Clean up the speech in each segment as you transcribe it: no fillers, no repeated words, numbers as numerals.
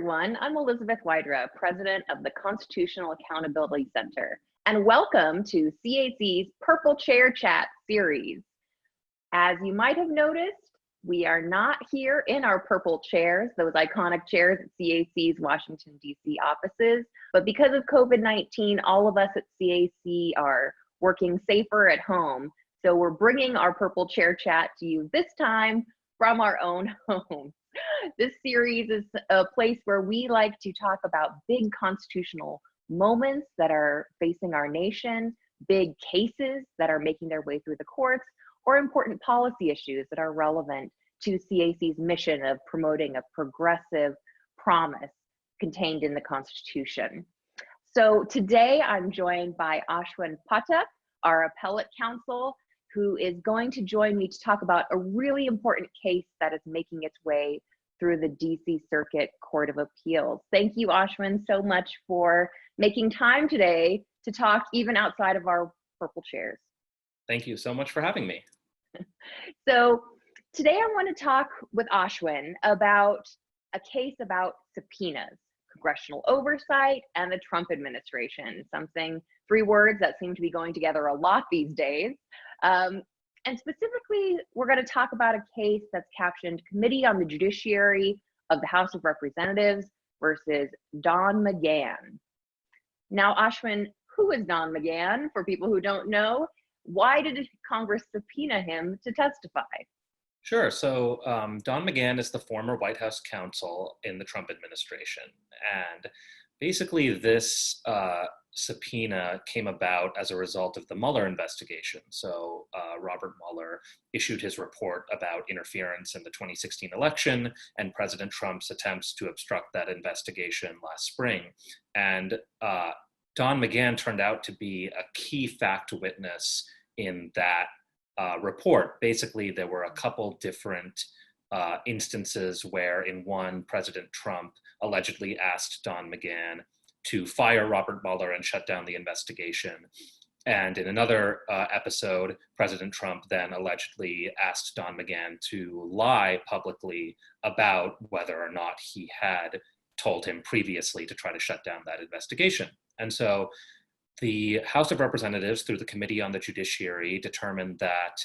everyone. I'm Elizabeth Wydra, president of the Constitutional Accountability Center, and welcome to CAC's Purple Chair Chat series. As you might have noticed, we are not here in our purple chairs, those iconic chairs at CAC's Washington, D.C. offices, but because of COVID-19, all of us at CAC are working safer at home. So we're bringing our Purple Chair Chat to you this time from our own home. This series is a place where we like to talk about big constitutional moments that are facing our nation, big cases that are making their way through the courts, or important policy issues that are relevant to CAC's mission of promoting a progressive promise contained in the Constitution. So today I'm joined by Ashwin Phatak, our Appellate Counsel, who is going to join me to talk about a really important case that is making its way through the DC Circuit Court of Appeals. Thank you, Ashwin, so much for making time today to talk even outside of our purple chairs. Thank you so much for having me. So today I want to talk with Ashwin about a case about subpoenas, congressional oversight, and the Trump administration, three words that seem to be going together a lot these days. And specifically, we're going to talk about a case that's captioned Committee on the Judiciary of the House of Representatives versus Don McGahn. Now, Ashwin, who is Don McGahn, for people who don't know? Why did Congress subpoena him to testify? Sure. So Don McGahn is the former White House counsel in the Trump administration. And basically this subpoena came about as a result of the Mueller investigation. So Robert Mueller issued his report about interference in the 2016 election and President Trump's attempts to obstruct that investigation last spring. And Don McGahn turned out to be a key fact witness in that report. Basically, there were a couple different instances where in one, President Trump allegedly asked Don McGahn to fire Robert Mueller and shut down the investigation. And in another episode, President Trump then allegedly asked Don McGahn to lie publicly about whether or not he had told him previously to try to shut down that investigation. And so the House of Representatives, through the Committee on the Judiciary, determined that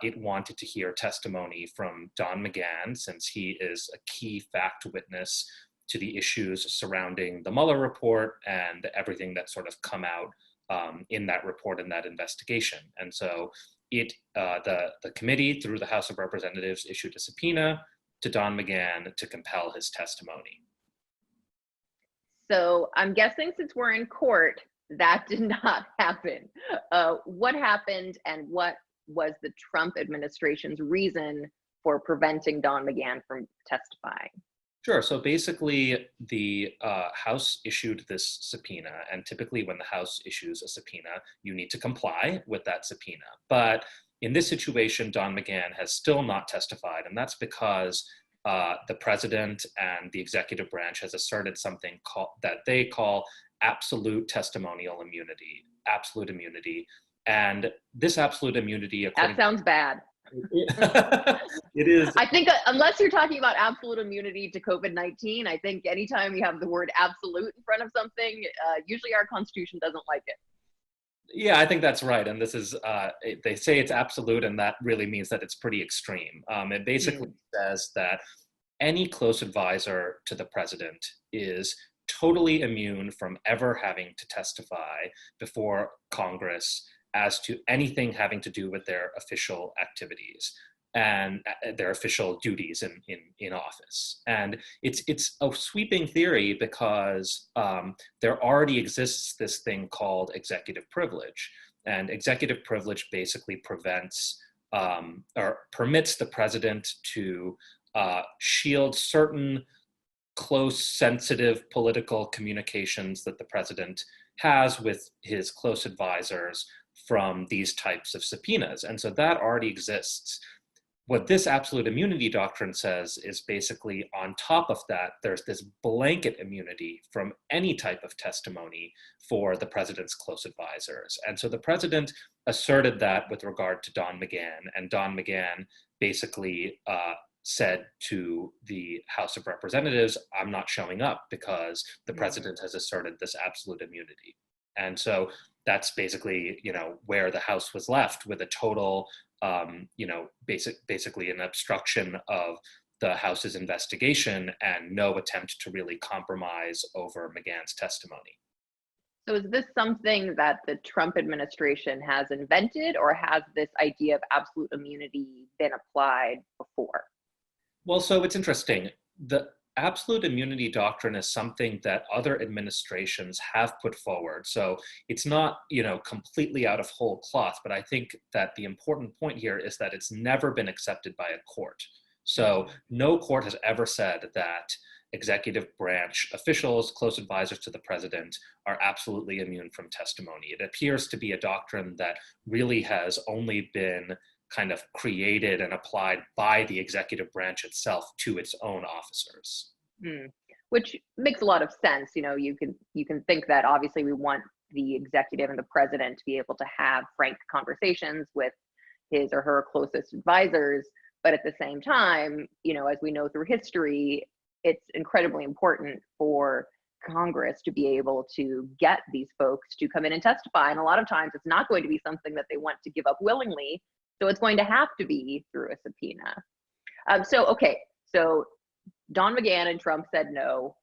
it wanted to hear testimony from Don McGahn, since he is a key fact witness to the issues surrounding the Mueller report and everything that sort of come out in that report and that investigation. And so the committee, through the House of Representatives, issued a subpoena to Don McGahn to compel his testimony. So I'm guessing since we're in court, that did not happen. What happened, and what was the Trump administration's reason for preventing Don McGahn from testifying? Sure. So basically, the House issued this subpoena, and typically when the House issues a subpoena, you need to comply with that subpoena. But in this situation, Don McGahn has still not testified, and that's because the president and the executive branch has asserted something that they call absolute testimonial immunity, absolute immunity. And this absolute immunity, that sounds bad. It is. I think unless you're talking about absolute immunity to COVID-19, I think anytime you have the word absolute in front of something, usually our Constitution doesn't like it. Yeah, I think that's right. And this is, they say it's absolute, and that really means that it's pretty extreme. It basically says that any close advisor to the president is totally immune from ever having to testify before Congress as to anything having to do with their official activities and their official duties in office. And it's a sweeping theory because there already exists this thing called executive privilege. And executive privilege basically prevents or permits the president to shield certain close, sensitive political communications that the president has with his close advisors from these types of subpoenas. And so that already exists. What this absolute immunity doctrine says is basically on top of that, there's this blanket immunity from any type of testimony for the president's close advisors. And so the president asserted that with regard to Don McGahn, and Don McGahn basically said to the House of Representatives, I'm not showing up because the president has asserted this absolute immunity. And so that's basically, where the House was left with a total, basically an obstruction of the House's investigation and no attempt to really compromise over McGahn's testimony. So is this something that the Trump administration has invented, or has this idea of absolute immunity been applied before? Well, so it's interesting. The absolute immunity doctrine is something that other administrations have put forward. So it's not, completely out of whole cloth, but I think that the important point here is that it's never been accepted by a court. So no court has ever said that executive branch officials, close advisors to the president, are absolutely immune from testimony. It appears to be a doctrine that really has only been kind of created and applied by the executive branch itself to its own officers. Which makes a lot of sense. You can think that obviously we want the executive and the president to be able to have frank conversations with his or her closest advisors, but at the same time, as we know through history, it's incredibly important for Congress to be able to get these folks to come in and testify. And a lot of times it's not going to be something that they want to give up willingly. So it's going to have to be through a subpoena. So Don McGahn and Trump said no.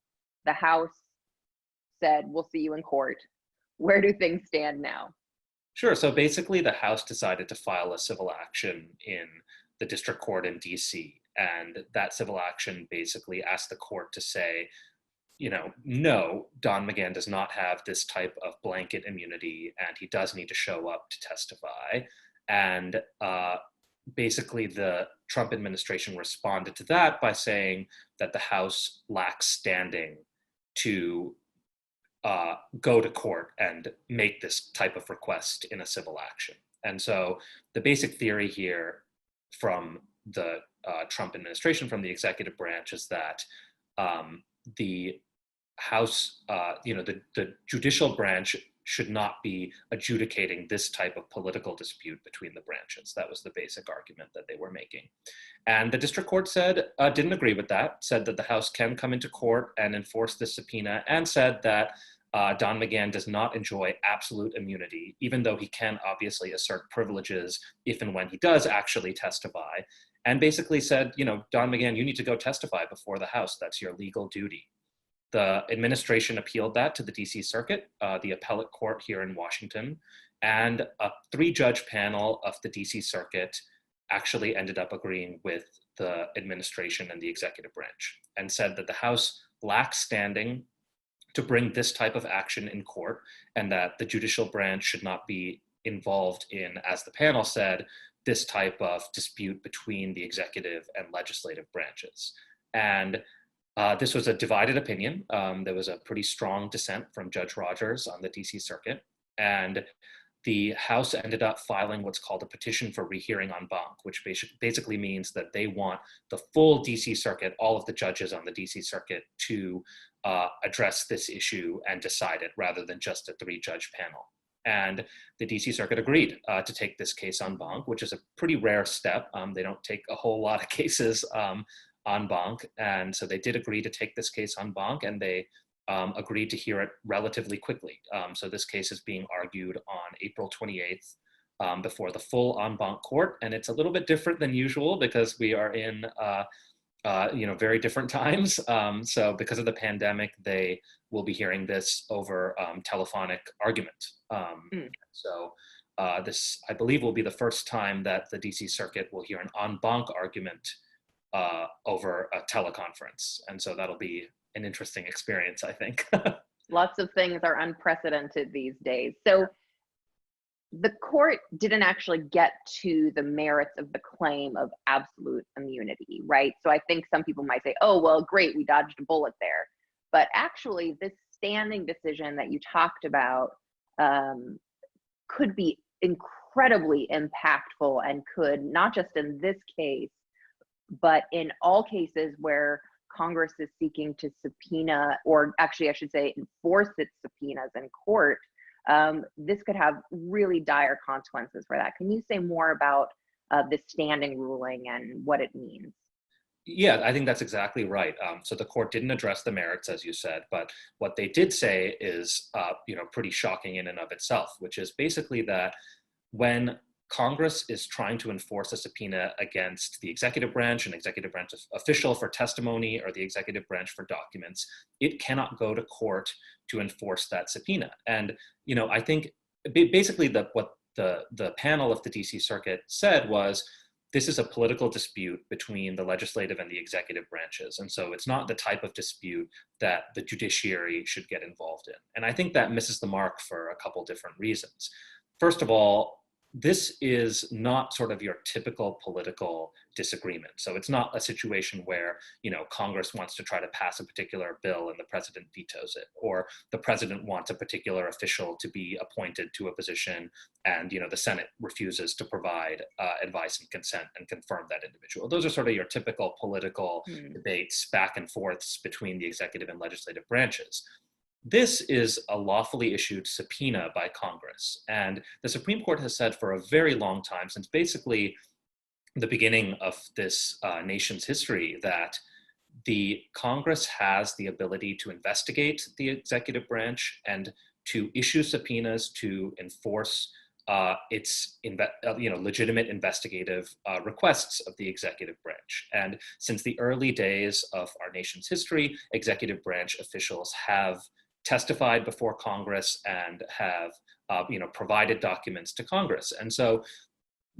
The House said, we'll see you in court. Where do things stand now? Sure. So basically, the House decided to file a civil action in the district court in DC. And that civil action basically asked the court to say, no, Don McGahn does not have this type of blanket immunity, and he does need to show up to testify. And basically, the Trump administration responded to that by saying that the House lacks standing to go to court and make this type of request in a civil action. And so the basic theory here from the Trump administration, from the executive branch, is that the House, the judicial branch should not be adjudicating this type of political dispute between the branches. That was the basic argument that they were making. And the district court said, didn't agree with that, said that the House can come into court and enforce this subpoena, and said that Don McGahn does not enjoy absolute immunity, even though he can obviously assert privileges if and when he does actually testify. And basically said, Don McGahn, you need to go testify before the House. That's your legal duty. The administration appealed that to the DC Circuit, the Appellate Court here in Washington, and a 3-judge panel of the DC Circuit actually ended up agreeing with the administration and the executive branch, and said that the House lacks standing to bring this type of action in court, and that the judicial branch should not be involved in, as the panel said, this type of dispute between the executive and legislative branches. And this was a divided opinion. There was a pretty strong dissent from Judge Rogers on the DC Circuit, and the House ended up filing what's called a petition for rehearing en banc, which basically means that they want the full DC Circuit, all of the judges on the DC Circuit, to address this issue and decide it, rather than just a 3-judge panel. And the DC Circuit agreed to take this case en banc, which is a pretty rare step. They don't take a whole lot of cases en banc. And so they did agree to take this case en banc, and they agreed to hear it relatively quickly. So this case is being argued on April 28th before the full en banc court. And it's a little bit different than usual because we are in very different times. So because of the pandemic, they will be hearing this over telephonic argument. So this, I believe, will be the first time that the DC Circuit will hear an en banc argument over a teleconference. And so that'll be an interesting experience, I think. Lots of things are unprecedented these days. So the court didn't actually get to the merits of the claim of absolute immunity, right? So I think some people might say, oh, well, great, we dodged a bullet there. But actually, this standing decision that you talked about could be incredibly impactful, and could, not just in this case, but in all cases where Congress is seeking to subpoena, or actually I should say enforce its subpoenas in court, this could have really dire consequences for that. Can you say more about this standing ruling and what it means? Yeah, I think that's exactly right. So the court didn't address the merits, as you said, but what they did say is, pretty shocking in and of itself, which is basically that when Congress is trying to enforce a subpoena against the executive branch, an executive branch official for testimony, or the executive branch for documents, it cannot go to court to enforce that subpoena. And I think basically what the panel of the DC Circuit said was, this is a political dispute between the legislative and the executive branches. And so it's not the type of dispute that the judiciary should get involved in. And I think that misses the mark for a couple different reasons. First of all, this is not sort of your typical political disagreement. So it's not a situation where, Congress wants to try to pass a particular bill and the president vetoes it, or the president wants a particular official to be appointed to a position and, the Senate refuses to provide advice and consent and confirm that individual. Those are sort of your typical political debates back and forths between the executive and legislative branches. This is a lawfully issued subpoena by Congress. And the Supreme Court has said for a very long time, since basically the beginning of this nation's history, that the Congress has the ability to investigate the executive branch and to issue subpoenas to enforce its legitimate investigative requests of the executive branch. And since the early days of our nation's history, executive branch officials have testified before Congress and have provided documents to Congress. And so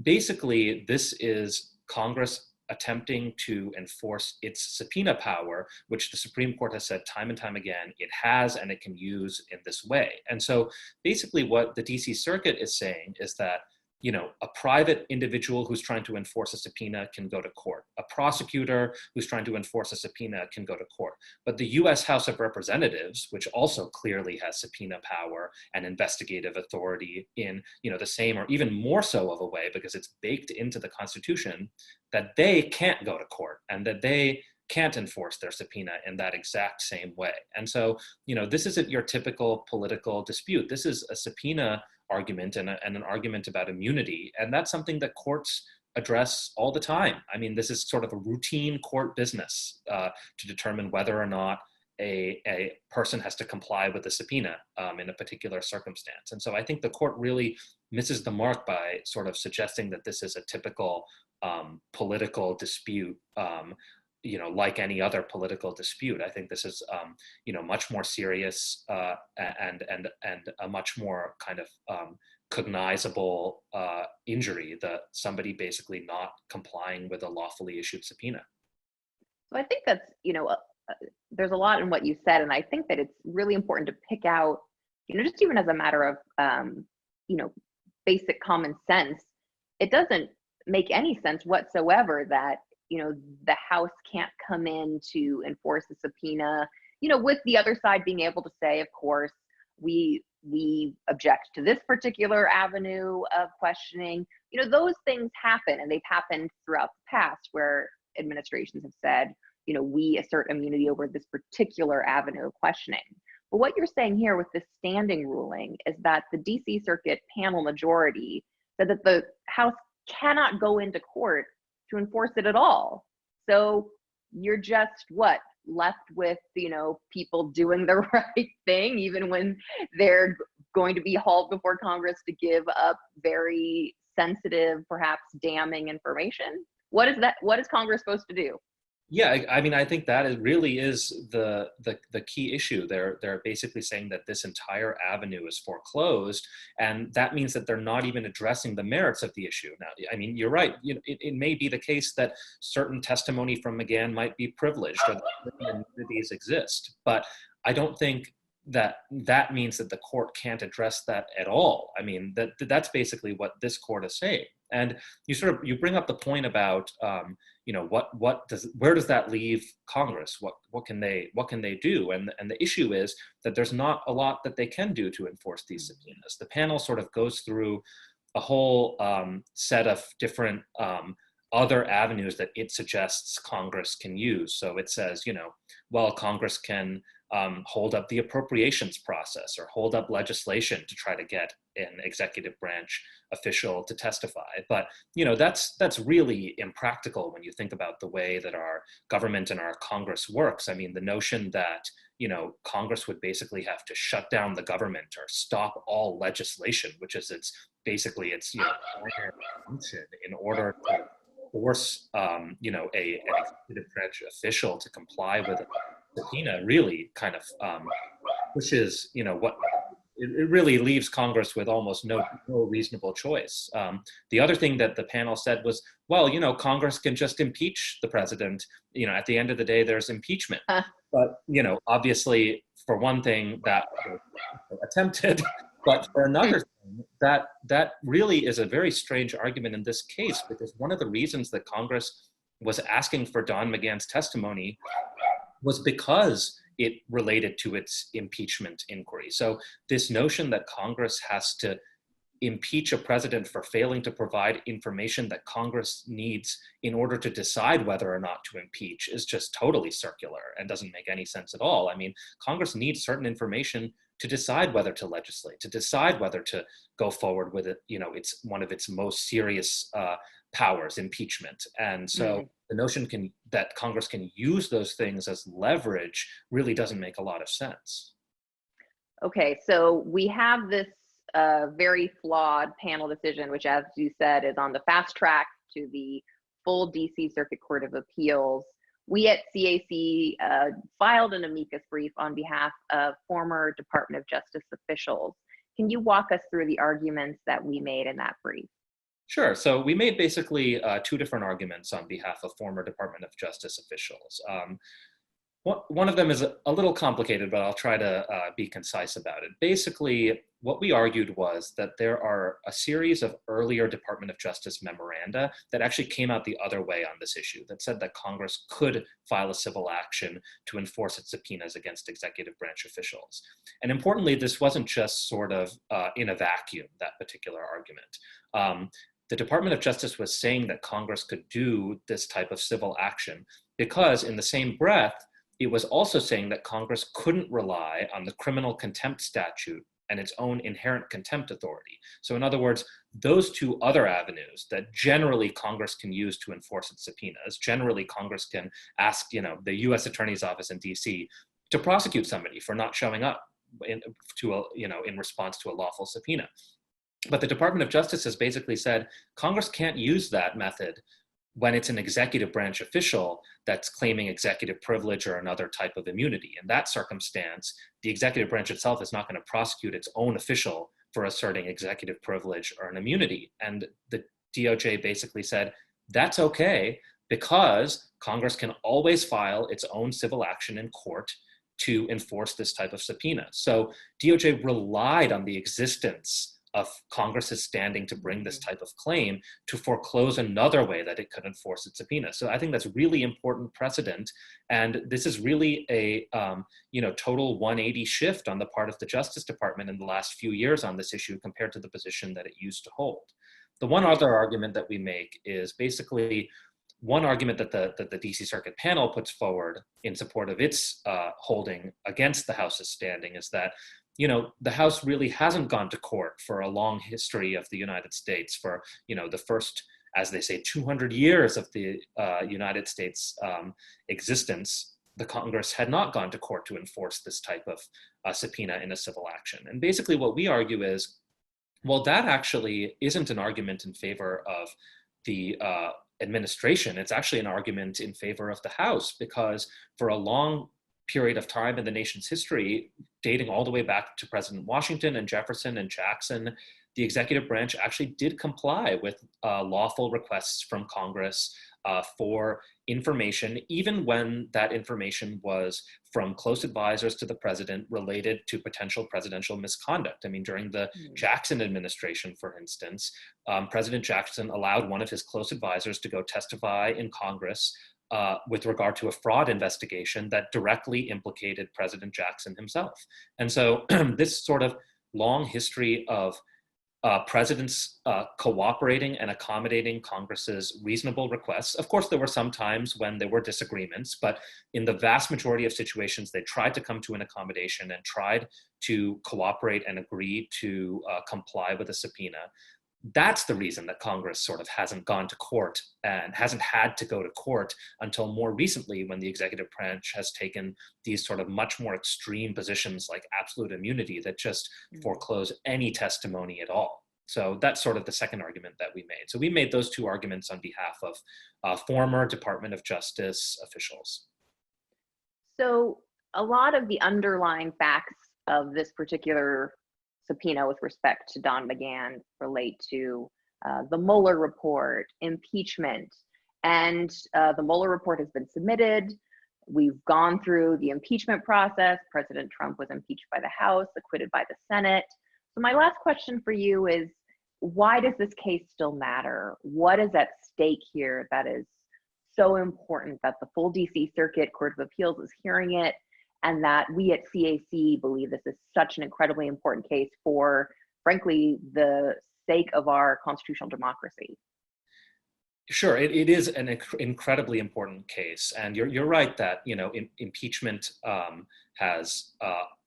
basically this is Congress attempting to enforce its subpoena power, which the Supreme Court has said time and time again it has and it can use in this way. And so basically what the DC Circuit is saying is that a private individual who's trying to enforce a subpoena can go to court. A prosecutor who's trying to enforce a subpoena can go to court. But the US House of Representatives, which also clearly has subpoena power and investigative authority in the same or even more so of a way, because it's baked into the Constitution, that they can't go to court and that they can't enforce their subpoena in that exact same way. And so, this isn't your typical political dispute. This is a subpoena argument and an argument about immunity. And that's something that courts address all the time. I mean, this is sort of a routine court business to determine whether or not a person has to comply with a subpoena in a particular circumstance. And so I think the court really misses the mark by sort of suggesting that this is a typical political dispute, like any other political dispute. I think this is, much more serious and a much more kind of cognizable injury, that somebody basically not complying with a lawfully issued subpoena. So I think that's, there's a lot in what you said, and I think that it's really important to pick out, just even as a matter of, basic common sense, it doesn't make any sense whatsoever that the House can't come in to enforce a subpoena, with the other side being able to say, of course, we object to this particular avenue of questioning. Those things happen, and they've happened throughout the past where administrations have said, we assert immunity over this particular avenue of questioning. But what you're saying here with this standing ruling is that the DC Circuit panel majority said that the House cannot go into court to enforce it at all. So you're just left with, people doing the right thing, even when they're going to be hauled before Congress to give up very sensitive, perhaps damning information. What is Congress supposed to do? Yeah, I mean, I think that really is the key issue. They're basically saying that this entire avenue is foreclosed, and that means that they're not even addressing the merits of the issue. Now, I mean, you're right. It may be the case that certain testimony from McGahn might be privileged or that immunities exist, but I don't think that means that the court can't address that at all. I mean, that's basically what this court is saying. And you bring up the point about where does that leave Congress? What can they do? And the issue is that there's not a lot that they can do to enforce these subpoenas. The panel sort of goes through a whole set of different other avenues that it suggests Congress can use. So it says, Congress can hold up the appropriations process or hold up legislation to try to get an executive branch official to testify. But that's really impractical when you think about the way that our government and our Congress works. I mean, the notion that Congress would basically have to shut down the government or stop all legislation, which is its primary function, in order to force an executive branch official to comply with a subpoena, really kind of pushes what it really leaves Congress with almost no reasonable choice. The other thing that the panel said was, well, Congress can just impeach the president. At the end of the day, there's impeachment. But, obviously, for one thing, that was attempted. But for another thing, that really is a very strange argument in this case, because one of the reasons that Congress was asking for Don McGahn's testimony was because it related to its impeachment inquiry. So this notion that Congress has to impeach a president for failing to provide information that Congress needs in order to decide whether or not to impeach is just totally circular and doesn't make any sense at all. I mean, Congress needs certain information to decide whether to legislate, to decide whether to go forward with it. It's one of its most serious powers, impeachment. And so the notion that Congress can use those things as leverage really doesn't make a lot of sense. Okay, so we have this very flawed panel decision, which, as you said, is on the fast track to the full DC Circuit Court of Appeals. We at CAC filed an amicus brief on behalf of former Department of Justice officials. Can you walk us through the arguments that we made in that brief? Sure. So we made basically two different arguments on behalf of former Department of Justice officials. One of them is a little complicated, but I'll try to be concise about it. Basically, what we argued was that there are a series of earlier Department of Justice memoranda that actually came out the other way on this issue, that said that Congress could file a civil action to enforce its subpoenas against executive branch officials. And importantly, this wasn't just sort of in a vacuum, that particular argument. The Department of Justice was saying that Congress could do this type of civil action because, in the same breath, it was also saying that Congress couldn't rely on the criminal contempt statute and its own inherent contempt authority. So in other words, those two other avenues that generally Congress can use to enforce its subpoenas, generally Congress can ask, the US Attorney's Office in DC to prosecute somebody for not showing up in response to a lawful subpoena. But the Department of Justice has basically said Congress can't use that method when it's an executive branch official that's claiming executive privilege or another type of immunity. In that circumstance, the executive branch itself is not going to prosecute its own official for asserting executive privilege or an immunity. And the DOJ basically said, that's okay, because Congress can always file its own civil action in court to enforce this type of subpoena. So DOJ relied on the existence of Congress's standing to bring this type of claim to foreclose another way that it could enforce its subpoena. So I think that's really important precedent. And this is really a total 180 shift on the part of the Justice Department in the last few years on this issue compared to the position that it used to hold. The one other argument that we make is basically one argument that the DC Circuit panel puts forward in support of its holding against the House's standing is that the House really hasn't gone to court for a long history of the United States. For, the first, as they say, 200 years of the United States existence, the Congress had not gone to court to enforce this type of subpoena in a civil action. And basically what we argue is, well, that actually isn't an argument in favor of the administration. It's actually an argument in favor of the House, because for a long period of time in the nation's history, dating all the way back to President Washington and Jefferson and Jackson, the executive branch actually did comply with lawful requests from Congress for information, even when that information was from close advisors to the president related to potential presidential misconduct. I mean, during the Jackson administration, for instance, President Jackson allowed one of his close advisors to go testify in Congress with regard to a fraud investigation that directly implicated President Jackson himself. And so this sort of long history of presidents cooperating and accommodating Congress's reasonable requests. Of course, there were some times when there were disagreements, but in the vast majority of situations, they tried to come to an accommodation and tried to cooperate and agree to comply with a subpoena. That's the reason that Congress sort of hasn't gone to court and hasn't had to go to court until more recently, when the executive branch has taken these sort of much more extreme positions like absolute immunity that just foreclose any testimony at all. So that's sort of the second argument that we made. So we made those two arguments on behalf of former Department of Justice officials. So a lot of the underlying facts of this particular subpoena with respect to Don McGahn relate to the Mueller report, impeachment, and the Mueller report has been submitted. We've gone through the impeachment process. President Trump was impeached by the House, acquitted by the Senate. So my last question for you is, why does this case still matter? What is at stake here that is so important that the full DC Circuit Court of Appeals is hearing it, and that we at CAC believe this is such an incredibly important case for, frankly, the sake of our constitutional democracy? Sure, it is an incredibly important case, and you're right that impeachment has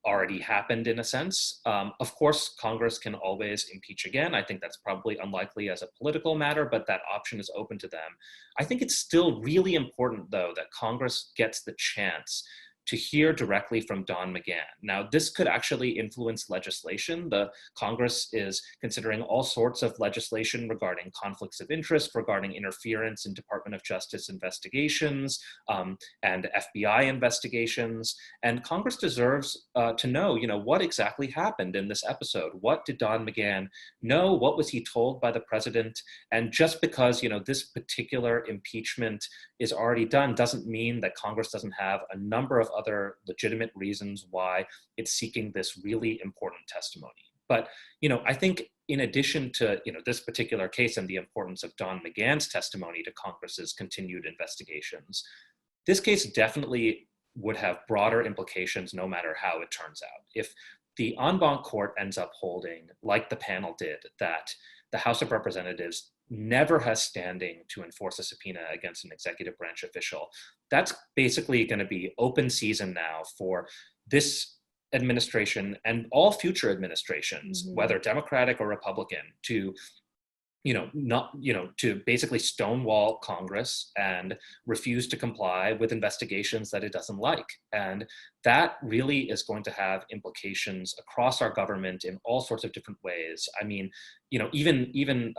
already happened in a sense. Of course, Congress can always impeach again. I think that's probably unlikely as a political matter, but that option is open to them. I think it's still really important, though, that Congress gets the chance to hear directly from Don McGahn. Now, this could actually influence legislation. The Congress is considering all sorts of legislation regarding conflicts of interest, regarding interference in Department of Justice investigations and FBI investigations. And Congress deserves to know, what exactly happened in this episode? What did Don McGahn know? What was he told by the president? And just because, this particular impeachment is already done doesn't mean that Congress doesn't have a number of other legitimate reasons why it's seeking this really important testimony. But, I think in addition to, this particular case and the importance of Don McGahn's testimony to Congress's continued investigations, this case definitely would have broader implications no matter how it turns out. If the en banc court ends up holding, like the panel did, that the House of Representatives never has standing to enforce a subpoena against an executive branch official, that's basically going to be open season now for this administration and all future administrations, whether Democratic or Republican, to to basically stonewall Congress and refuse to comply with investigations that it doesn't like. And that really is going to have implications across our government in all sorts of different ways. I mean, even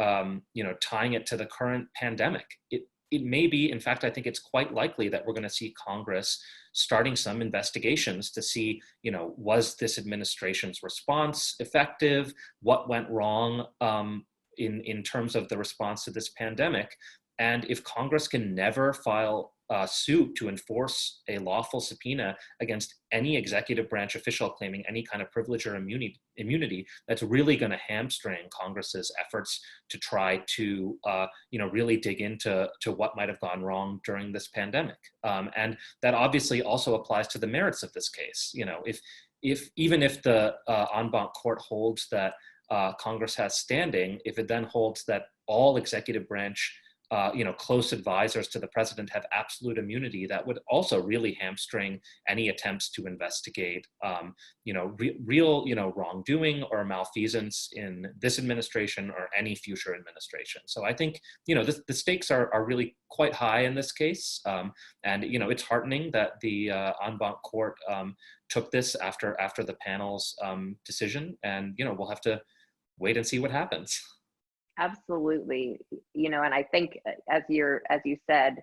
tying it to the current pandemic, it may be, in fact, I think it's quite likely that we're going to see Congress starting some investigations to see, was this administration's response effective? What went wrong in terms of the response to this pandemic? And if Congress can never file a suit to enforce a lawful subpoena against any executive branch official claiming any kind of privilege or immunity, that's really going to hamstring Congress's efforts to try to, really dig into what might have gone wrong during this pandemic. And that obviously also applies to the merits of this case. Even if the en banc court holds that Congress has standing, if it then holds that all executive branch close advisors to the president have absolute immunity, that would also really hamstring any attempts to investigate, real wrongdoing or malfeasance in this administration or any future administration. So I think, the stakes are really quite high in this case. And, it's heartening that the en banc court took this after the panel's decision. And, we'll have to wait and see what happens. Absolutely. And I think, as you said,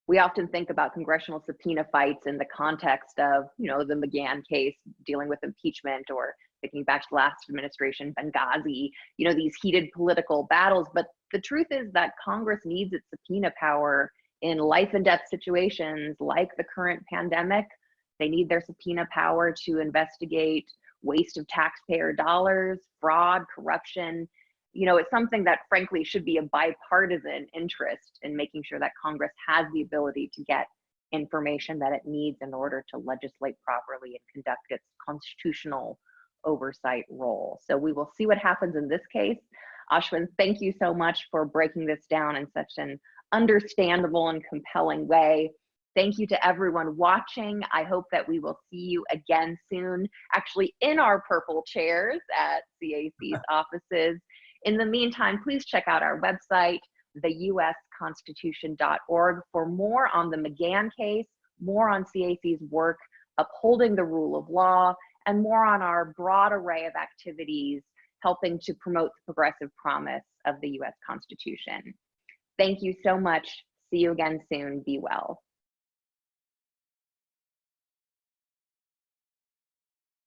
we often think about congressional subpoena fights in the context of, the McGahn case dealing with impeachment, or thinking back to the last administration, Benghazi, these heated political battles. But the truth is that Congress needs its subpoena power in life and death situations like the current pandemic. They need their subpoena power to investigate waste of taxpayer dollars, fraud, corruption. It's something that frankly should be a bipartisan interest in making sure that Congress has the ability to get information that it needs in order to legislate properly and conduct its constitutional oversight role. So we will see what happens in this case. Ashwin, thank you so much for breaking this down in such an understandable and compelling way. Thank you to everyone watching. I hope that we will see you again soon, actually in our purple chairs at CAC's offices. In the meantime, please check out our website, theusconstitution.org, for more on the McGahn case, more on CAC's work upholding the rule of law, and more on our broad array of activities helping to promote the progressive promise of the US Constitution. Thank you so much. See you again soon. Be well.